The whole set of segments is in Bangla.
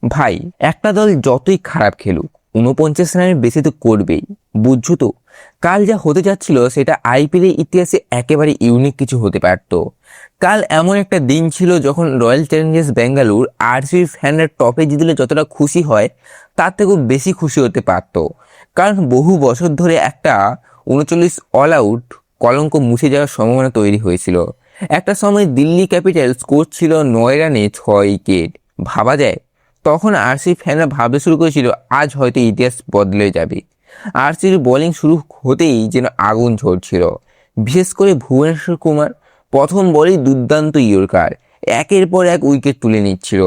ভাই, একটা দল যতই খারাপ খেলুক ৪৯ রানের বেশি তো করবেই, বুঝছো তো? কাল যা হতে যাচ্ছিল সেটা আইপিএল ইতিহাসে একেবারে ইউনিক কিছু হতে পারত। কাল এমন একটা দিন ছিল যখন রয়্যাল চ্যালেঞ্জার্স ব্যাঙ্গালোর আরসিবি ফ্যানরা টপে জিতলে যতটা খুশি হয় তার থেকেও বেশি খুশি হতে পারত। কারণ বহু বছর ধরে একটা ৩৯ অল আউট কলঙ্ক মুছে যাওয়ার সম্ভাবনা তৈরি হয়েছিল। একটা সময় দিল্লি ক্যাপিটালস স্কোর ছিল ৯ রানে ৬ উইকেট। ভাবা যায়? তখন আরসিবি ফ্যানরা ভাবতে শুরু করেছিল আজ হয়তো ইতিহাস বদলে যাবে। আরসিবির বোলিং শুরু হতেই যেন আগুন ঝরছিল। বিশেষ করে ভুবনেশ্বর কুমার প্রথম বলেই দুর্দান্ত ইয়র্কার, একের পর এক উইকেট তুলে নিচ্ছিল।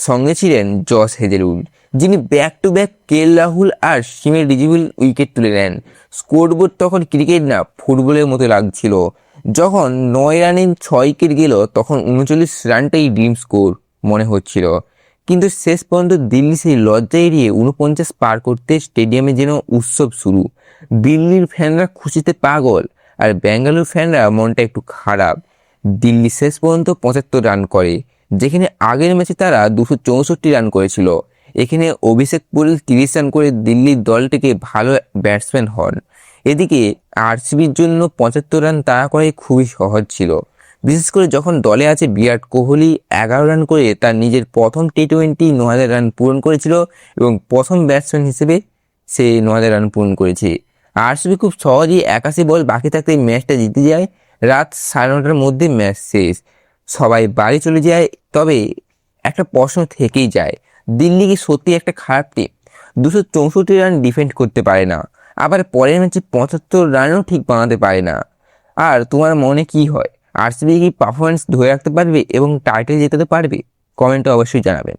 সঙ্গে ছিলেন জস হেজেলউড, যিনি ব্যাক টু ব্যাক রাহুল আর সিমে রিজিবুল উইকেট তুলে নেন। স্কোরবোর্ড তখন ক্রিকেট না ফুটবলের মতো লাগছিল। যখন ৯ রানে ৬ উইকেট গেল তখন ৩৯ রানটাই ড্রিম স্কোর মনে হচ্ছিল। কিন্তু শেষ পর্যন্ত দিল্লি সেই লজ্জা এড়িয়ে ৪৯ পার করতে স্টেডিয়ামে যেন উৎসব শুরু। দিল্লির ফ্যানরা খুশিতে পাগল, আর ব্যাঙ্গালোর ফ্যানরা মনটা একটু খারাপ। দিল্লি শেষ পর্যন্ত ৭৫ রান করে, যেখানে আগের ম্যাচে তারা ২৬৪ রান করেছিল। এখানে অভিষেক পুরী ৩০ রান করে দিল্লির দলটিকে ভালো ব্যাটসম্যান হন। এদিকে আরসিবির জন্য ৭৫ রান তাড়া করাই খুবই সহজ ছিল, বিশেষ করে যখন দলে আছে বিরাট কোহলি। ১১ রান করে তার নিজের প্রথম টি-20 ৯,০০০ রান পূরণ করেছিল এবং প্রথম ব্যাটসম্যান হিসেবে সে ৯,০০০ রান পূরণ করেছে। আরসিবি খুব সহজেই ৮১ বল বাকি থাকতে ম্যাচটা জিতে যায়। রাত ৯:৩০টার মধ্যে ম্যাচ শেষ, সবাই বাড়ি চলে যায়। তবে একটা প্রশ্ন থেকেই যায়, দিল্লি কি সত্যি একটা খারাপ টিম? ২৬৪ রান ডিফেন্ড করতে পারে না, আবার পরের ম্যাচে ৭৫ রানও ঠিক বানাতে পারে না। আর তোমার মনে কি হয়, আরসিবি কি পারফরমেন্স ধরে রাখতে পারবে এবং টাইটেল জেতাতে পারবে? কমেন্টে অবশ্যই জানাবেন।